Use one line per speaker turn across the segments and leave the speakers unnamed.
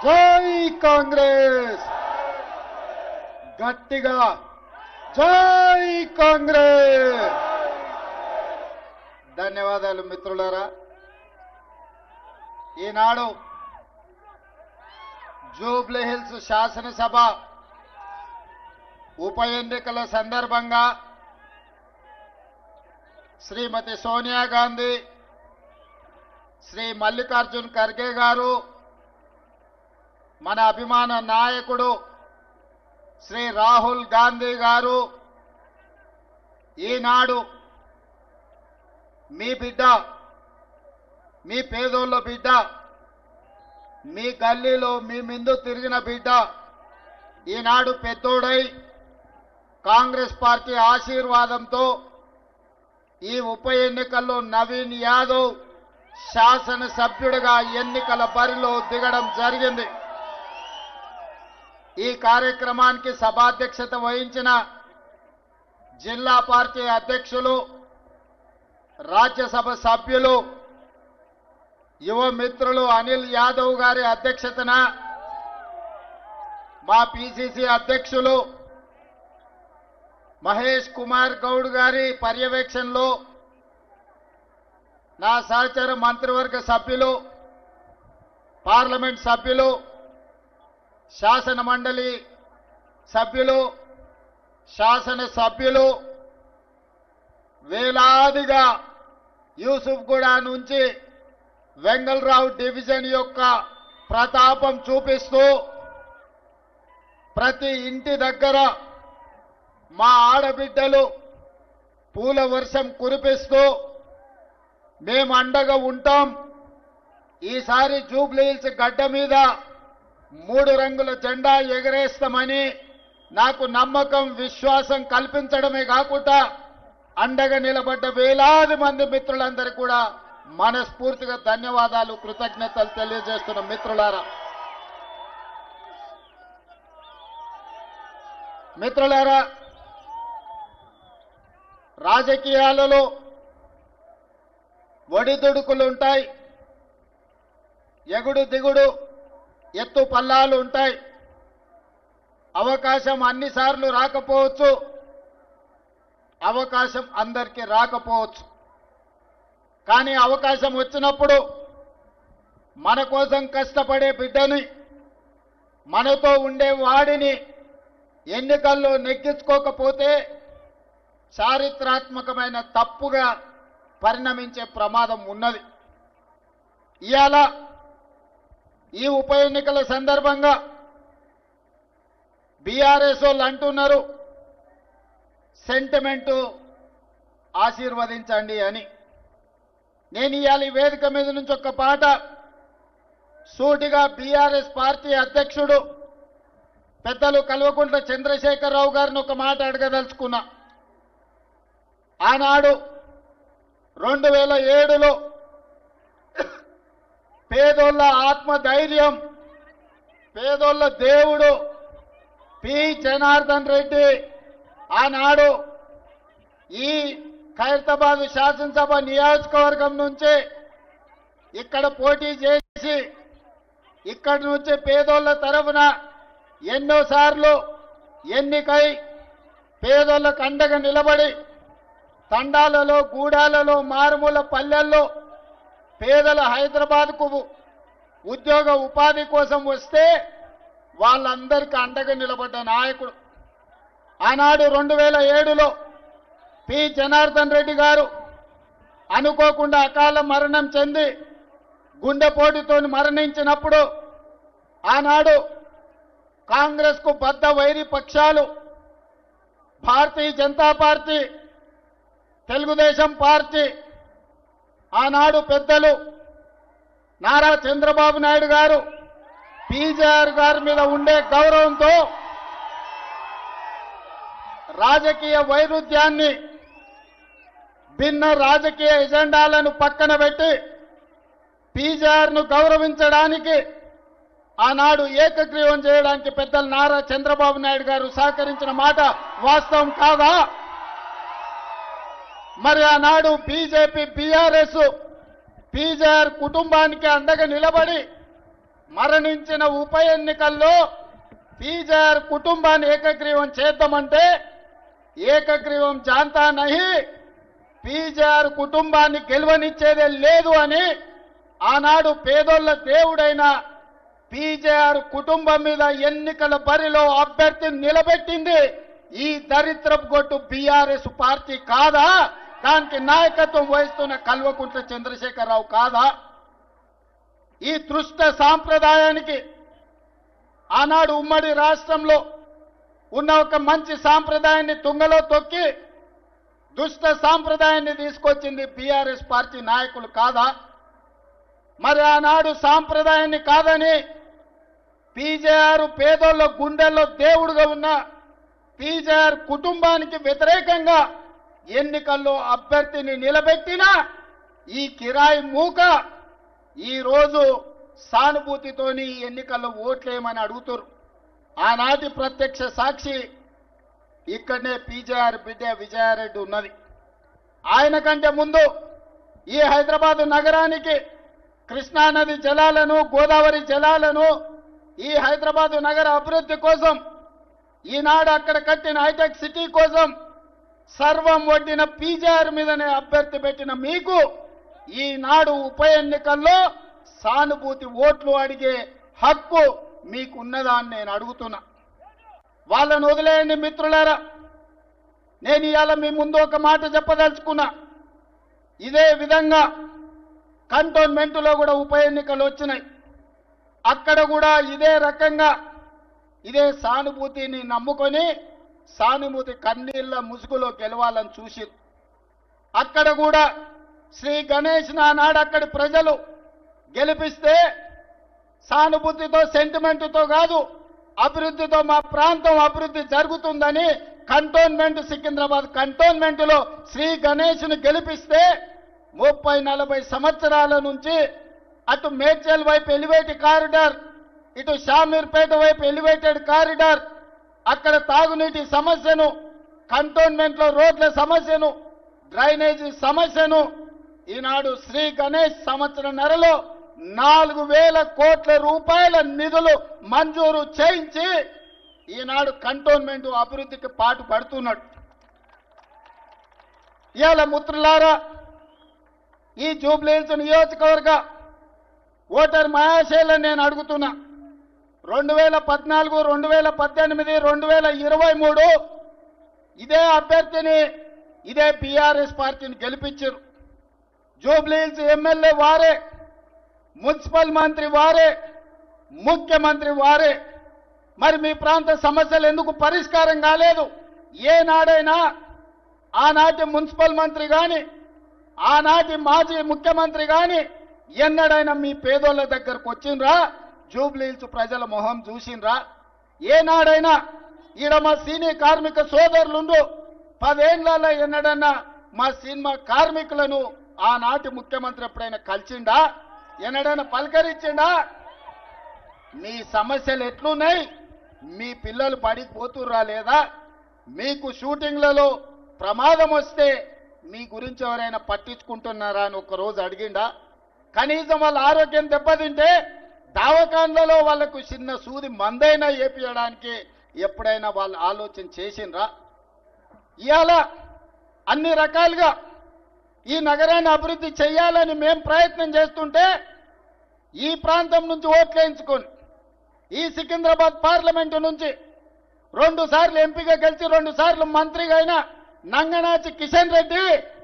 జై కాంగ్రెస్ గట్టిగా జై కాంగ్రెస్. ధన్యవాదాలు మిత్రులారా. ఈనాడు జూబ్లీ హిల్స్ శాసనసభ ఉప ఎన్నికల సందర్భంగా శ్రీమతి సోనియా గాంధీ, శ్రీ మల్లికార్జున్ ఖర్గే గారు, మన అభిమాన నాయకుడు శ్రీ రాహుల్ గాంధీ గారు ఈనాడు మీ బిడ్డ, మీ పేదోళ్ళ బిడ్డ, మీ గల్లీలో మీ ముందు తిరిగిన బిడ్డ ఈనాడు పెద్దోడై కాంగ్రెస్ పార్టీ ఆశీర్వాదంతో ఈ ఉప ఎన్నికల్లో నవీన్ యాదవ్ శాసనసభ్యుడిగా ఎన్నికల బరిలో దిగడం జరిగింది. ఈ కార్యక్రమానికి సభాధ్యక్షత వహించిన జిల్లా పార్టీ అధ్యక్షులు, రాజ్యసభ సభ్యులు, యువ మిత్రులు అనిల్ యాదవ్ గారి అధ్యక్షతన మా పిసిసి అధ్యక్షులు మహేష్ కుమార్ గౌడ్ గారి పర్యవేక్షణలో నా సహచర మంత్రివర్గ సభ్యులు, పార్లమెంట్ సభ్యులు, శాసన మండలి సభ్యులు, శాసన సభ్యులు వేలాదిగా యూసుఫ్గూడ నుంచి వెంగళరావు డివిజన్ యొక్క ప్రతాపం చూపిస్తూ ప్రతి ఇంటి దగ్గర మా ఆడబిడ్డలు పూల వర్షం కురిపిస్తూ మేము అండగా ఉంటాం, ఈసారి జూబ్లీ హిల్స్ గడ్డ మీద 3 రంగుల జెండా ఎగరేస్తామని నాకు నమ్మకం, విశ్వాసం కల్పించడమే కాకుండా అండగా నిలబడ్డ వేలాది మంది మిత్రులందరికీ కూడా మనస్ఫూర్తిగా ధన్యవాదాలు, కృతజ్ఞతలు తెలియజేస్తున్న మిత్రులారా. మిత్రులారా, రాజకీయాలలో ఒడిదుడుకులు ఉంటాయి, ఎగుడు దిగుడు ఎత్తు పల్లాలు ఉంటాయి. అవకాశం అన్నిసార్లు రాకపోవచ్చు, అవకాశం అందరికీ రాకపోవచ్చు. కానీ అవకాశం వచ్చినప్పుడు మన కోసం కష్టపడే బిడ్డని, మనతో ఉండే వాడిని ఎన్నికల్లో నెగ్గించుకోకపోతే చారిత్రాత్మకమైన తప్పుగా పరిణమించే ప్రమాదం ఉన్నది. ఇవాళ ఈ ఉప ఎన్నికల సందర్భంగా బీఆర్ఎస్ వాళ్ళు అంటున్నారు సెంటిమెంటు ఆశీర్వదించండి అని. నేను ఇవాళ ఈ వేదిక మీద నుంచి ఒక పాట సూటిగా బీఆర్ఎస్ పార్టీ అధ్యక్షుడు పెద్దలు కల్వకుంట్ల చంద్రశేఖరరావు గారిని ఒక మాట అడగదలుచుకున్నా. ఆనాడు 2007లో పేదోళ్ళ ఆత్మధైర్యం, పేదోళ్ళ దేవుడు పి జనార్దన్ రెడ్డి ఆనాడు ఈ ఖైరతాబాద్ శాసనసభ నియోజకవర్గం నుంచి ఇక్కడ పోటీ చేసి ఇక్కడి నుంచి పేదోళ్ళ తరఫున ఎన్నోసార్లు ఎన్నికై పేదోళ్ళకు అండగా నిలబడి తండాలలో, గూడాలలో, మారుమూల పల్లెల్లో పేదల హైదరాబాద్కు ఉద్యోగ ఉపాధి కోసం వస్తే వాళ్ళందరికీ అండగా నిలబడ్డ నాయకుడు. ఆనాడు 2007లో పి జనార్దన్ రెడ్డి గారు అనుకోకుండా అకాల మరణం చెంది గుండెపోటుతో మరణించినప్పుడు ఆనాడు కాంగ్రెస్కు బద్ద వైరి పక్షాలు భారతీయ జనతా పార్టీ, తెలుగుదేశం పార్టీ, ఆనాడు పెద్దలు నారా చంద్రబాబు నాయుడు గారు పీజేఆర్ గారి మీద ఉండే గౌరవంతో రాజకీయ వైరుధ్యాన్ని, భిన్న రాజకీయ ఎజెండాలను పక్కన పెట్టి పీజేఆర్ను గౌరవించడానికి ఆనాడు ఏకగ్రీవం చేయడానికి పెద్దలు నారా చంద్రబాబు నాయుడు గారు సహకరించిన మాట వాస్తవం కాదా? మరి ఆనాడు బీజేపీ, బీఆర్ఎస్ పీజేఆర్ కుటుంబానికి అండగా నిలబడి మరణించిన ఉప ఎన్నికల్లో పీజేఆర్ కుటుంబాన్ని ఏకగ్రీవం చేద్దామంటే ఏకగ్రీవం జాంతా నహి, పీజేఆర్ కుటుంబాన్ని గెలవనిచ్చేదే లేదు అని ఆనాడు పేదోళ్ల దేవుడైన పీజేఆర్ కుటుంబం మీద ఎన్నికల బరిలో అభ్యర్థిని నిలబెట్టింది ఈ దరిద్రపు గొట్టు బీఆర్ఎస్ పార్టీ కాదా? దానికి నాయకత్వం వహిస్తున్న కల్వకుంట్ల చంద్రశేఖరరావు కాదా? ఈ దృష్ట సాంప్రదాయానికి ఆనాడు ఉమ్మడి రాష్ట్రంలో ఉన్న ఒక మంచి సాంప్రదాయాన్ని తుంగలో తొక్కి దుష్ట సాంప్రదాయాన్ని తీసుకొచ్చింది బీఆర్ఎస్ పార్టీ నాయకులు కాదా? మరి ఆనాడు సాంప్రదాయాన్ని కాదని పీజేఆర్ పేదోళ్ళ గుండెల్లో దేవుడుగా ఉన్న పీజేఆర్ కుటుంబానికి వ్యతిరేకంగా ఎన్నికల్లో అభ్యర్థిని నిలబెట్టిన ఈ కిరాయి మూక ఈరోజు సానుభూతితోని ఎన్నికల్లో ఓట్లేయమని అడుగుతారు. ఆనాటి ప్రత్యక్ష సాక్షి ఇక్కడనే పీజేఆర్ బిడ్డ విజయారెడ్డి ఉన్నది. ఆయన కంటే ముందు ఈ హైదరాబాద్ నగరానికి కృష్ణానది జలాలను, గోదావరి జలాలను, ఈ హైదరాబాద్ నగర అభివృద్ధి కోసం, ఈనాడు అక్కడ కట్టిన హైటెక్ సిటీ కోసం సర్వం వడ్డిన పీజేఆర్ మీదనే అభ్యర్థి పెట్టిన మీకు ఈనాడు ఉప ఎన్నికల్లో సానుభూతి ఓట్లు అడిగే హక్కు మీకున్నదా అని నేను అడుగుతున్నా. వాళ్ళను వదిలేయండి మిత్రులారా. నేను ఇవాళ మీ ముందు ఒక మాట చెప్పదలుచుకున్నా. ఇదే విధంగా కంటోన్మెంట్లో కూడా ఉప ఎన్నికలు వచ్చినాయి. అక్కడ కూడా ఇదే రకంగా ఇదే సానుభూతిని నమ్ముకొని సానుభూతి కన్నీళ్ల ముసుగులో గెలవాలని చూసి అక్కడ కూడా శ్రీ గణేష్ నాడు అక్కడి ప్రజలు గెలిపిస్తే సానుభూతితో సెంటిమెంటుతో కాదు, అభివృద్ధితో మా ప్రాంతం అభివృద్ధి జరుగుతుందని కంటోన్మెంట్ సికింద్రాబాద్ కంటోన్మెంట్లో శ్రీ గణేష్ను గెలిపిస్తే 30-40 సంవత్సరాల నుంచి అటు మేడ్చల్ వైపు ఎలివేటెడ్ కారిడార్, ఇటు షామీర్పేట వైపు ఎలివేటెడ్ కారిడార్, అక్కడ తాగునీటి సమస్యను, కంటోన్మెంట్లో రోడ్ల సమస్యను, డ్రైనేజీ సమస్యను ఈనాడు శ్రీ గణేష్ సంవత్సరన్నరలో 4,000 కోట్ల రూపాయల నిధులు మంజూరు చేయించి ఈనాడు కంటోన్మెంట్ అభివృద్ధికి పాటు పడుతున్నాడు. ఇవాళ మిత్రులారా, ఈ జూబ్లీహిల్స్ నియోజకవర్గ ఓటర్ మహాశైలను నేను అడుగుతున్నా. 2014, 2018, 2023 ఇదే అభ్యర్థిని ఇదే బీఆర్ఎస్ పార్టీని గెలిపించారు. జూబ్లీహిల్స్ ఎమ్మెల్యే వారే, మున్సిపల్ మంత్రి వారే, ముఖ్యమంత్రి వారే. మరి మీ ప్రాంత సమస్యలు ఎందుకు పరిష్కారం కాలేదు? ఏనాడైనా ఆనాటి మున్సిపల్ మంత్రి కానీ ఆనాటి మాజీ ముఖ్యమంత్రి కానీ ఎన్నడైనా మీ పేదోళ్ళ దగ్గరకు వచ్చిండ్రా? జూబ్లీహిల్స్ ప్రజల మొహం చూసిండ్రా? ఏనాడైనా ఈడ మా సీనియర్ కార్మిక సోదరులుండు 10 ఏళ్లలో ఎన్నడన్నా మా సినిమా కార్మికులను ఆనాటి ముఖ్యమంత్రి ఎప్పుడైనా కలిసిండా? ఎన్నడైనా పలకరించిండా? మీ సమస్యలు ఎట్లున్నాయి? మీ పిల్లలు బడికి పోతుర్రా లేదా? మీకు షూటింగ్లలో ప్రమాదం వస్తే మీ గురించి ఎవరైనా పట్టించుకుంటున్నారా అని ఒక్కరోజు అడిగిండా? కనీసం వాళ్ళ ఆరోగ్యం దెబ్బతింటే దవాఖాన్లలో వాళ్లకు చిన్న సూది మందైనా ఏపీయడానికి ఎప్పుడైనా వాళ్ళు ఆలోచన చేసిండ్రా? ఇవాళ అన్ని రకాలుగా ఈ నగరాన్ని అభివృద్ధి చేయాలని మేము ప్రయత్నం చేస్తుంటే ఈ ప్రాంతం నుంచి ఓట్లేయించుకొని ఈ సికింద్రాబాద్ పార్లమెంటు నుంచి 2 సార్లు ఎంపీగా గెలిచి 2 సార్లు మంత్రిగా అయిన నంగనాచి కిషన్ రెడ్డి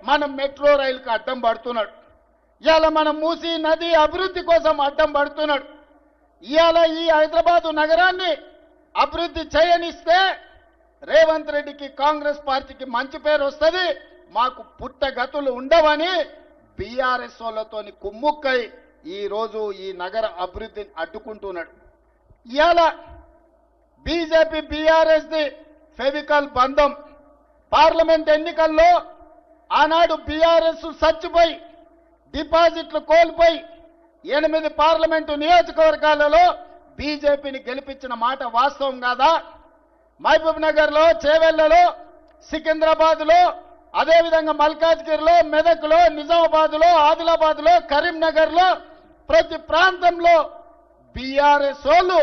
మన మెట్రో రైలుకు అడ్డం పడుతున్నాడు. ఇవాళ మన మూసీ నది అభివృద్ధి కోసం అడ్డం పడుతున్నాడు. ఇవాళ ఈ హైదరాబాదు నగరాన్ని అభివృద్ధి చేయనిస్తే రేవంత్ రెడ్డికి కాంగ్రెస్ పార్టీకి మంచి పేరు వస్తుంది, మాకు పుట్టగతులు ఉండవని బీఆర్ఎస్ వాళ్ళతోని కుమ్ముక్కై ఈరోజు ఈ నగర అభివృద్ధిని అడ్డుకుంటున్నాడు. ఇవాళ బీజేపీ బీఆర్ఎస్ది ఫెవికల్ బంధం. పార్లమెంట్ ఎన్నికల్లో ఆనాడు బీఆర్ఎస్ చచ్చిపోయి డిపాజిట్లు కోల్పోయి 8 పార్లమెంటు నియోజకవర్గాలలో బీజేపీని గెలిపించిన మాట వాస్తవం కాదా? మహబూబ్ నగర్లో, చేవెళ్లలో, సికింద్రాబాద్లో, అదేవిధంగా మల్కాజ్గిరిలో, మెదక్లో, నిజామాబాద్లో, ఆదిలాబాద్లో, కరీంనగర్లో ప్రతి ప్రాంతంలో బీఆర్ఎస్ వాళ్ళు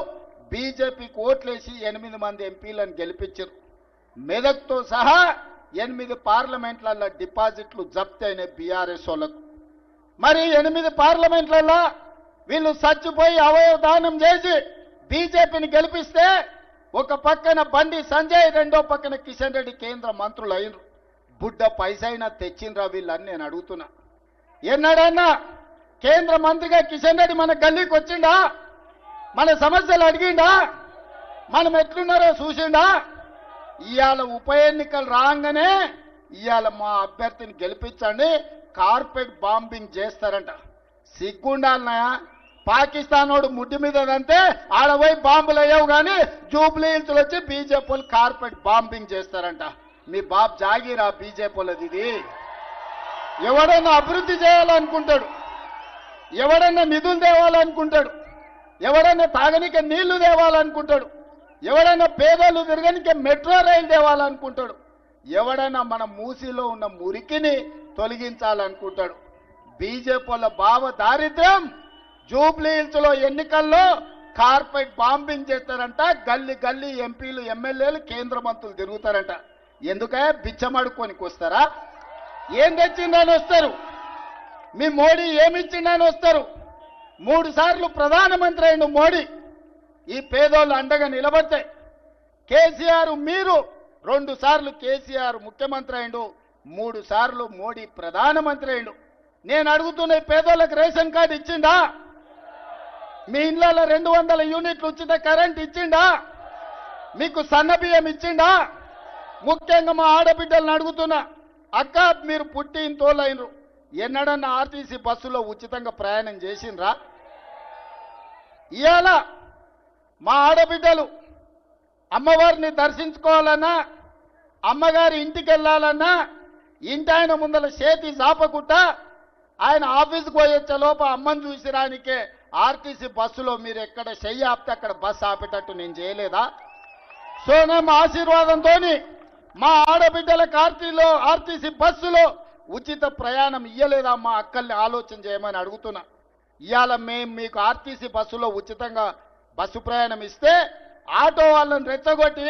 బీజేపీకి ఓట్లేసి 8 మంది ఎంపీలను గెలిపించారు. మెదక్తో సహా 8 పార్లమెంట్లలో డిపాజిట్లు జప్తు అయిన బీఆర్ఎస్ వాళ్ళకు. మరి 8 పార్లమెంట్లలో వీళ్ళు చచ్చిపోయి అవయవ దానం చేసి బీజేపీని గెలిపిస్తే ఒక పక్కన బండి సంజయ్, రెండో పక్కన కిషన్ రెడ్డి కేంద్ర మంత్రులు అయినరు. బుడ్డ పైసైనా తెచ్చిండ్రా వీళ్ళని నేను అడుగుతున్నా. ఎన్నడన్నా కేంద్ర మంత్రిగా కిషన్ రెడ్డి మన గల్లీకి వచ్చిండా? మన సమస్యలు అడిగిండా? మనం ఎట్లున్నారో చూసిండా? ఇవాళ ఉప ఎన్నికలు రాగానే ఇవాళ మా అభ్యర్థిని గెలిపించండి, కార్పెట్ బాంబింగ్ చేస్తారంట. సిగ్గుండాలన్నాయా? పాకిస్తాన్ వాడు ముడ్డి మీదంటే ఆడపోయి బాంబులు అయ్యావు కానీ జూబ్లీ హిల్స్లో వచ్చి బీజేపీ వాళ్ళు కార్పెట్ బాంబింగ్ చేస్తారంట. మీ బాబు జాగీరా బీజేపీ వాళ్ళది ఇది. ఎవడన్నా అభివృద్ధి చేయాలనుకుంటాడు, ఎవడన్నా నిధులు తేవాలనుకుంటాడు, ఎవడన్నా తాగనిక నీళ్లు తేవాలనుకుంటాడు, ఎవడన్నా పేదలు తిరగనికే మెట్రో రైలు తేవాలనుకుంటాడు, ఎవడన్నా మన మూసీలో ఉన్న మురికిని తొలగించాలనుకుంటాడు. బీజేపీ వాళ్ళ భావ దారిద్ర్యం జూబ్లీ హిల్స్ లో ఎన్నికల్లో కార్పెట్ బాంబింగ్ చేస్తారంట. గల్లీ గల్లీ ఎంపీలు, ఎమ్మెల్యేలు, కేంద్ర మంత్రులు తిరుగుతారంట. ఎందుకే బిచ్చమడుకోనికి వస్తారా? ఏం తెచ్చిందని వస్తారు? మీ మోడీ ఏమిచ్చిందని వస్తారు? 3 సార్లు ప్రధానమంత్రి అయిన మోడీ ఈ పేదోళ్ళు అండగా నిలబడితే, కేసీఆర్ మీరు 2 సార్లు కేసీఆర్ ముఖ్యమంత్రి అయిండు, 3 సార్లు మోడీ ప్రధానమంత్రి అయిండు. నేను అడుగుతున్న పేదోళ్ళకి రేషన్ కార్డు ఇచ్చిండా? మీ ఇళ్లలో 200 యూనిట్లు ఉచిత కరెంట్ ఇచ్చిండా? మీకు సన్నబియ్యం ఇచ్చిండా? ముఖ్యంగా మా ఆడబిడ్డలను అడుగుతున్నా, అక్క మీరు పుట్టి ఇంతోళ్ళైనరు, ఎన్నడన్నా ఆర్టీసీ బస్సులో ఉచితంగా ప్రయాణం చేసిండ్రా? ఇవాళ మా ఆడబిడ్డలు అమ్మవారిని దర్శించుకోవాలన్నా, అమ్మగారి ఇంటికి వెళ్ళాలన్నా, ఇంటి ఆయన ముందల చేతి చాపకుట్ట ఆయన ఆఫీస్కి పోయొచ్చే లోప అమ్మని చూసిరానికే ఆర్టీసీ బస్సులో మీరు ఎక్కడ చెయ్యి ఆపితే అక్కడ బస్సు ఆపేటట్టు నేను చేయలేదా? సోనం ఆశీర్వాదంతో మా ఆడబిడ్డలకు ఆర్టీసీ బస్సులో ఉచిత ప్రయాణం ఇయ్యలేదా? మా అక్కల్ని ఆలోచన చేయమని అడుగుతున్నా. ఇవాళ మేము మీకు ఆర్టీసీ బస్సులో ఉచితంగా బస్సు ప్రయాణం ఇస్తే ఆటో వాళ్ళని రెచ్చగొట్టి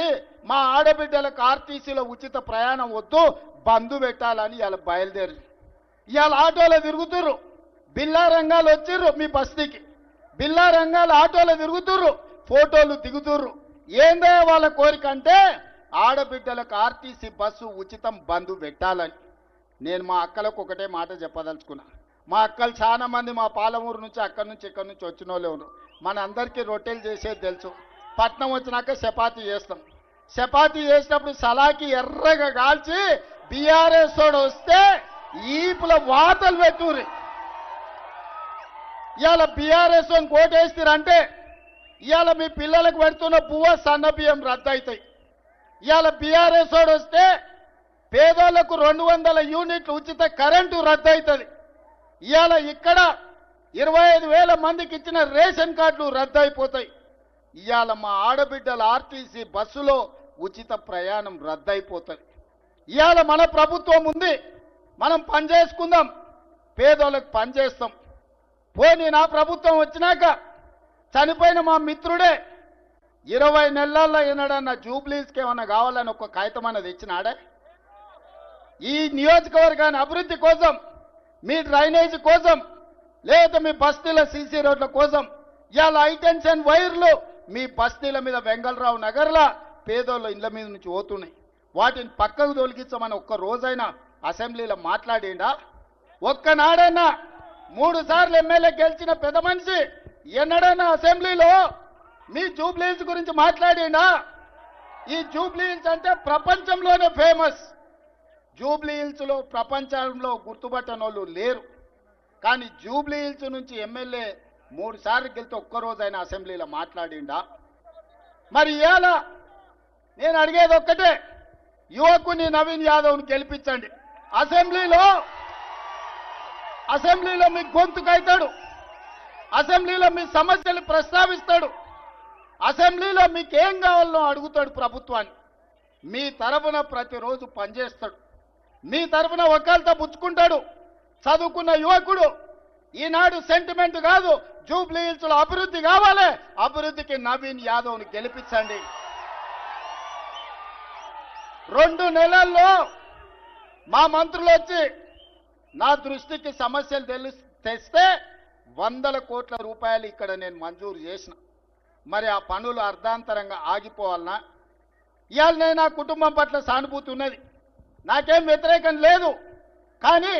మా ఆడబిడ్డలకు ఆర్టీసీలో ఉచిత ప్రయాణం వద్దు, బంధు పెట్టాలని ఇవాళ బయలుదేరి ఇవాళ ఆటోలో తిరుగుతుర్రు. బిల్లా రంగాలు వచ్చిర్రు మీ బస్తీకి, బిల్లా రంగాలు ఆటోలో తిరుగుతుర్రు, ఫోటోలు దిగుతుర్రు. ఏందే వాళ్ళ కోరిక అంటే ఆడబిడ్డలకు ఆర్టీసీ బస్సు ఉచితం బంధు పెట్టాలని. నేను మా అక్కలకు ఒకటే మాట చెప్పదలుచుకున్నా. మా అక్కలు చాలా మంది మా పాలమూరు నుంచి, అక్కడి నుంచి, ఇక్కడి నుంచి వచ్చిన వాళ్ళే ఉన్నారు. మన అందరికీ రొట్టెలు చేసేది తెలుసు. పట్నం వచ్చినాక చపాతీ చేస్తాం. చపాతీ చేసినప్పుడు సలాకి ఎర్రగా కాల్చి బీఆర్ఎస్ తోడు వస్తే ఈపుల వాతలు పెట్టుర్రి. ఇవాళ బీఆర్ఎస్ కోటేస్తారంటే ఇవాళ మీ పిల్లలకు పెడుతున్న పువ్వ సన్న బియ్యం రద్దు అవుతాయి. ఇవాళ బీఆర్ఎస్ తోడు వస్తే పేదోళ్లకు 200 యూనిట్లు ఉచిత కరెంటు రద్దు అవుతుంది. ఇవాళ ఇక్కడ 25,000 మందికి ఇచ్చిన రేషన్ కార్డులు రద్దు అయిపోతాయి. ఇవాళ మా ఆడబిడ్డల ఆర్టీసీ బస్సులో ఉచిత ప్రయాణం రద్దు అయిపోతుంది. ఇవాళ మన ప్రభుత్వం ఉంది, మనం పనిచేసుకుందాం, పేదోళ్ళకి పనిచేస్తాం. పోనీ నా ప్రభుత్వం వచ్చినాక చనిపోయిన మా మిత్రుడే 20 నెలల్లో ఏనాడన్నా జూబ్లీస్కి ఏమన్నా కావాలని ఒక కాగితం అన్నది ఇచ్చినాడే? ఈ నియోజకవర్గాన్ని అభివృద్ధి కోసం, మీ డ్రైనేజ్ కోసం, లేదా మీ బస్తీల సీసీ రోడ్ల కోసం ఇవాళ హైటెన్షన్ వైర్లు మీ బస్తీల మీద వెంగళరావు నగర్లా పేదోళ్ళ ఇళ్ల మీద నుంచి పోతున్నాయి. వాటిని పక్కకు తొలగించమని ఒక్క రోజైనా అసెంబ్లీలో మాట్లాడిండా? ఒక్కనాడన్నా 3 సార్లు ఎమ్మెల్యే గెలిచిన పెద్ద మనిషి ఎన్నడన్నా అసెంబ్లీలో మీ జూబ్లీ హిల్స్ గురించి మాట్లాడిండా? ఈ జూబ్లీ హిల్స్ అంటే ప్రపంచంలోనే ఫేమస్. జూబ్లీ హిల్స్ లో ప్రపంచంలో గుర్తుపట్టని వాళ్ళు లేరు. కానీ జూబ్లీ హిల్స్ నుంచి ఎమ్మెల్యే 3 సార్లు గెలితే ఒక్కరోజైనా అసెంబ్లీలో మాట్లాడిండా? మరి ఇవాళ నేను అడిగేది ఒక్కటే, యువకుని నవీన్ యాదవ్ని గెలిపించండి. అసెంబ్లీలో మీ గొంతుకైతాడు, అసెంబ్లీలో మీ సమస్యలు ప్రస్తావిస్తాడు, అసెంబ్లీలో మీకు ఏం కావాలో అడుగుతాడు ప్రభుత్వాన్ని. మీ తరఫున ప్రతిరోజు పనిచేస్తాడు, మీ తరఫున ఒకళ్ళతో పుచ్చుకుంటాడు. చదువుకున్న యువకుడు ఈనాడు సెంటిమెంట్ కాదు, జూబ్లీ హిల్స్ లో అభివృద్ధి కావాలి, అభివృద్ధికి నవీన్ యాదవ్ని గెలిపించండి. 2 నెలల్లో మా మంత్రులు వచ్చి నా దృష్టికి సమస్యలు తెస్తే 100 కోట్ల రూపాయలు ఇక్కడ నేను మంజూరు చేసిన. మరి ఆ పనులు అర్ధాంతరంగా ఆగిపోవాలనా? ఇవాళ నేను నా కుటుంబం పట్ల సానుభూతి ఉన్నది, నాకేం వ్యతిరేకం లేదు. కానీ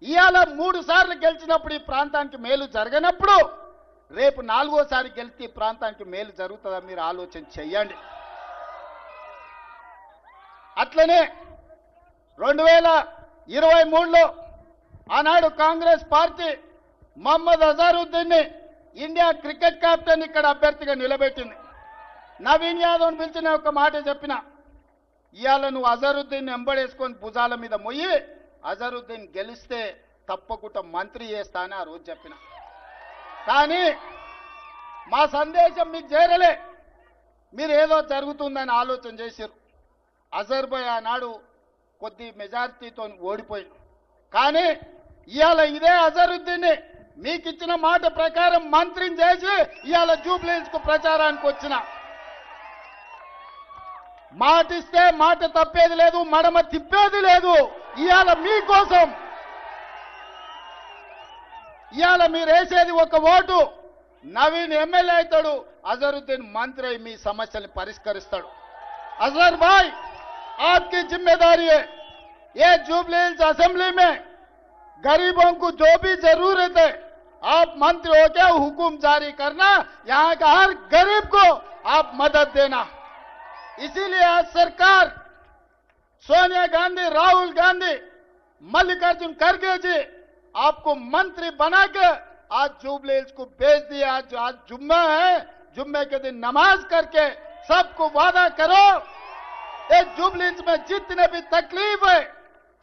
ఇవాళ 3 సార్లు గెలిచినప్పుడు ఈ ప్రాంతానికి మేలు జరగనప్పుడు రేపు 4వసారి గెలిచి ఈ ప్రాంతానికి మేలు జరుగుతుందా? మీరు ఆలోచన చెయ్యండి. అట్లనే 2023లో ఆనాడు కాంగ్రెస్ పార్టీ మహమ్మద్ అజారుద్దీన్ని ఇండియా క్రికెట్ కెప్టెన్ ఇక్కడ అభ్యర్థిగా నిలబెట్టింది. నవీన్ యాదవ్ని పిలిచిన ఒక మాట చెప్పిన, ఇవాళ నువ్వు అజరుద్దీన్ ఎంబడేసుకొని భుజాల మీద మొయ్యి అజరుద్దీన్ గెలిస్తే తప్పకుండా మంత్రి చేస్తా అని ఆ రోజు చెప్పిన. కానీ మా సందేశం మీకు చేరలే, మీరు ఏదో జరుగుతుందని ఆలోచన చేశారు. అజర్బై ఆనాడు కొద్ది మెజారిటీతో ఓడిపోయి, కానీ ఇవాళ ఇదే అజరుద్దీన్ని మీకు ఇచ్చిన మాట ప్రకారం మంత్రిని చేసి ఇవాళ జూబ్లీ హిల్స్ కు ప్రచారానికి వచ్చిన. మాటిస్తే మాట తప్పేది లేదు, మడమ తిప్పేది లేదు. ఇవాళ మీకోసం ఇవాళ మీరు వేసేది ఒక ఓటు, నవీన్ ఎమ్మెల్యే అవుతాడు, అజరుద్దీన్ మంత్రి అయి మీ సమస్యల్ని పరిష్కరిస్తాడు. अजहर भाई, आपकी जिम्मेदारी है ये जुबली हिल्स असेंबली में गरीबों को जो भी जरूरत है आप मंत्री होकर हुकुम जारी करना, यहाँ का हर गरीब को आप मदद देना. इसीलिए आज सरकार सोनिया गांधी, राहुल गांधी, मल्लिकार्जुन खड़गे जी आपको मंत्री बनाकर आज जुबली हिल्स को भेज दिया. आज जुम्मा है, जुम्मे के दिन नमाज करके सबको वादा करो एक जुबली हिल्स में जितने भी तकलीफ है,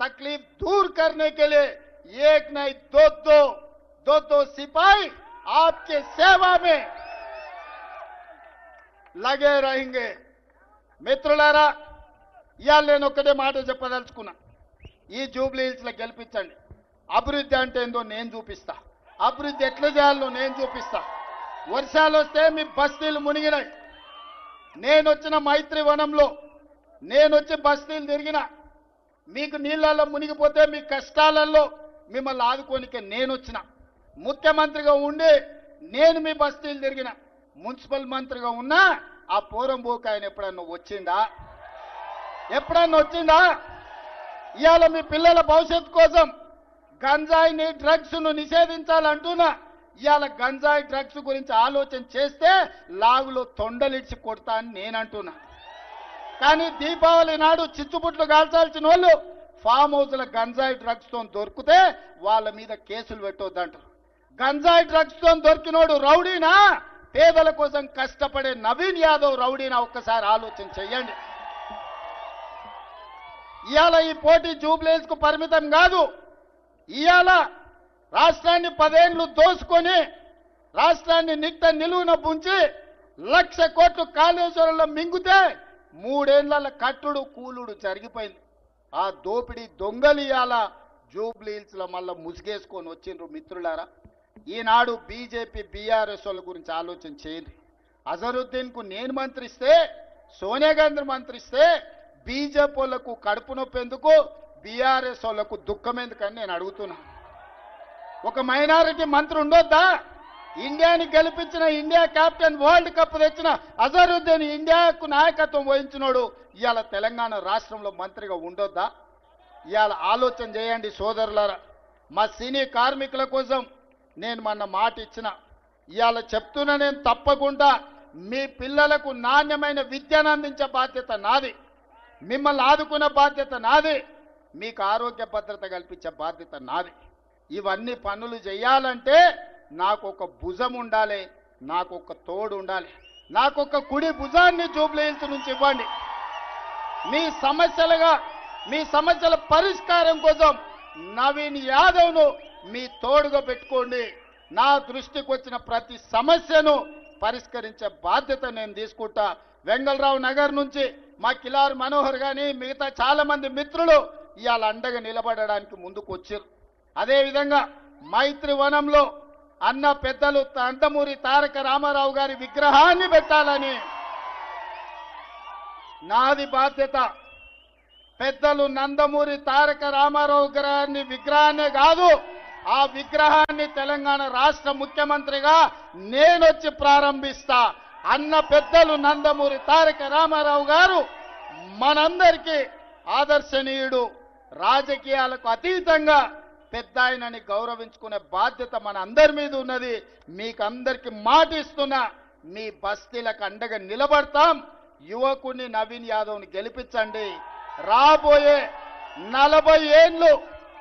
तकलीफ दूर करने के लिए एक नहीं दो सिपाही आपके सेवा में लगे रहेंगे. మిత్రులారా, ఇవాళ నేను ఒకటే మాట చెప్పదలుచుకున్నా, ఈ జూబ్లీ హిల్స్ లో గెలిపించండి. అభివృద్ధి అంటే ఏందో నేను చూపిస్తా, అభివృద్ధి ఎట్లా చేయాలో నేను చూపిస్తా. వర్షాలు వస్తే మీ బస్తీలు మునిగినాయి. నేను వచ్చిన మైత్రి వనంలో నేను వచ్చి బస్తీలు తిరిగిన, మీకు నీళ్ళల్లో మునిగిపోతే మీ కష్టాలలో మిమ్మల్ని ఆదుకోనికే నేను వచ్చిన. ముఖ్యమంత్రిగా ఉండి నేను మీ బస్తీలు తిరిగిన, మున్సిపల్ మంత్రిగా ఉన్నా ఆ పోరంబోకు ఆయన ఎప్పుడన్నా వచ్చిందా? ఇవాళ మీ పిల్లల భవిష్యత్తు కోసం గంజాయిని, డ్రగ్స్ ను నిషేధించాలంటున్నా. ఇవాళ గంజాయి, డ్రగ్స్ గురించి ఆలోచన చేస్తే లాగులో తొండలిడ్చి కొడతా అని నేనంటున్నా. కానీ దీపావళి నాడు చిచ్చుబుట్లు కాల్చాల్సిన వాళ్ళు ఫామ్ హౌస్ల గంజాయి డ్రగ్స్ తో దొరికితే వాళ్ళ మీద కేసులు పెట్టొద్దంటారు. గంజాయి డ్రగ్స్ తో దొరికినోడు రౌడీనా, పేదల కోసం కష్టపడే నవీన్ యాదవ్ రౌడీనా? ఒక్కసారి ఆలోచన చెయ్యండి. ఇవాళ ఈ పోటీ జూబ్లీ హిల్స్ కు పరిమితం కాదు. ఇవాళ రాష్ట్రాన్ని 10 ఏళ్లు దోసుకొని రాష్ట్రాన్ని నిట్ట నిలువున పుంచి 1,00,000 కోట్లు కాళేశ్వరంలో మింగితే 3 ఏళ్ల కట్టుడు కూలుడు జరిగిపోయింది. ఆ దోపిడీ దొంగలు ఇవాళ జూబ్లీ హిల్స్ లో మళ్ళా ముసుగేసుకొని వచ్చిండ్రు. మిత్రులారా, ఈనాడు బీజేపీ, బీఆర్ఎస్ వాళ్ళ గురించి ఆలోచన చేయండి. అజరుద్దీన్ కు నేను మంత్రిస్తే, సోనియా గాంధీ మంత్రిస్తే బీజేపీ వాళ్ళకు కడుపు నొప్పి ఎందుకు, బీఆర్ఎస్ వాళ్ళకు దుఃఖం ఎందుకని నేను అడుగుతున్నా. ఒక మైనారిటీ మంత్రి ఉండొద్దా? ఇండియాని గెలిపించిన, ఇండియా కెప్టెన్, వరల్డ్ కప్ తెచ్చిన అజరుద్దీన్ ఇండియాకు నాయకత్వం వహించినోడు ఇవాళ తెలంగాణ రాష్ట్రంలో మంత్రిగా ఉండొద్దా? ఇవాళ ఆలోచన చేయండి సోదరులారా. మా సినీ కార్మికుల కోసం నేను మొన్న మాట ఇచ్చిన, ఇవాళ చెప్తున్నా, నేను తప్పకుండా మీ పిల్లలకు నాణ్యమైన విద్యను అందించే బాధ్యత నాది, మిమ్మల్ని ఆదుకునే బాధ్యత నాది, మీకు ఆరోగ్య భద్రత కల్పించే బాధ్యత నాది. ఇవన్నీ పనులు చేయాలంటే నాకు ఒక భుజం ఉండాలి, నాకు ఒక తోడు ఉండాలి. నాకు ఒక కుడి భుజాన్ని జూబ్లీ హిల్స్ నుంచి ఇవ్వండి. మీ సమస్యల పరిష్కారం కోసం నవీన్ యాదవ్ను మీ తోడుగా పెట్టుకోండి. నా దృష్టికి వచ్చిన ప్రతి సమస్యను పరిష్కరించే బాధ్యత నేను తీసుకుంటా. వెంగళరావు నగర్ నుంచి మా కిలారు మనోహర్ గాని మిగతా చాలా మంది మిత్రులు ఇవాళ అండగా నిలబడడానికి ముందుకు వచ్చారు. అదేవిధంగా మైత్రి వనంలో అన్న పెద్దలు నందమూరి తారక రామారావు గారి విగ్రహాన్ని పెట్టాలని నాది బాధ్యత. పెద్దలు నందమూరి తారక రామారావు గారి విగ్రహాన్ని కాదు, ఆ విగ్రహాన్ని తెలంగాణ రాష్ట్ర ముఖ్యమంత్రిగా నేనొచ్చి ప్రారంభిస్తా. అన్న పెద్దలు నందమూరి తారక రామారావు గారు మనందరికీ ఆదర్శనీయుడు. రాజకీయాలకు అతీతంగా పెద్ద ఆయనని గౌరవించుకునే బాధ్యత మన అందరి మీద ఉన్నది. మీకందరికీ మాట ఇస్తున్నా, మీ బస్తీలకు అండగా నిలబడతాం. యువకుడిని నవీన్ యాదవ్ని గెలిపించండి. రాబోయే 40 ఏళ్ళు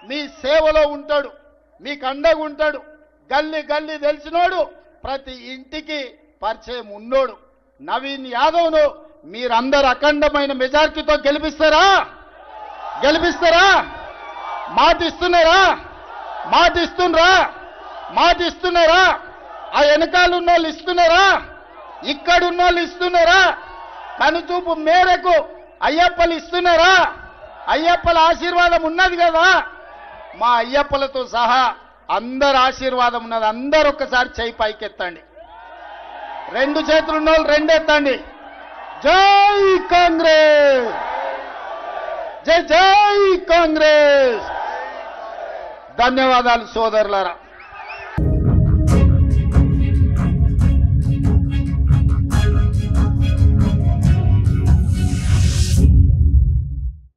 మీ సేవలో ఉంటాడు, మీకు అండగా ఉంటాడు. గల్లీ గల్లీ తెలిసినోడు, ప్రతి ఇంటికి పరిచయం ఉన్నోడు నవీన్ యాదవ్ను మీరందరూ అఖండమైన మెజార్టీతో గెలిపిస్తారా? గెలిపిస్తారా? మాట ఇస్తున్నారా? మాట ఇస్తున్నారా? మాట ఇస్తున్నారా? ఆ వెనకాల ఉన్న వాళ్ళు ఇస్తున్నారా? ఇక్కడున్న వాళ్ళు ఇస్తున్నారా? కనుచూపు మేరకు అయ్యప్పలు ఇస్తున్నారా? అయ్యప్పల ఆశీర్వాదం ఉన్నది కదా. మా అయ్యప్పలతో సహా అందరు ఆశీర్వాదం ఉన్నది. అందరూ ఒక్కసారి చేయి పైకెత్తండి. 2 చేతులు ఉన్న వాళ్ళు 2 ఎత్తండి. జై కాంగ్రెస్, జై జై కాంగ్రెస్. ధన్యవాదాలు సోదరులారా.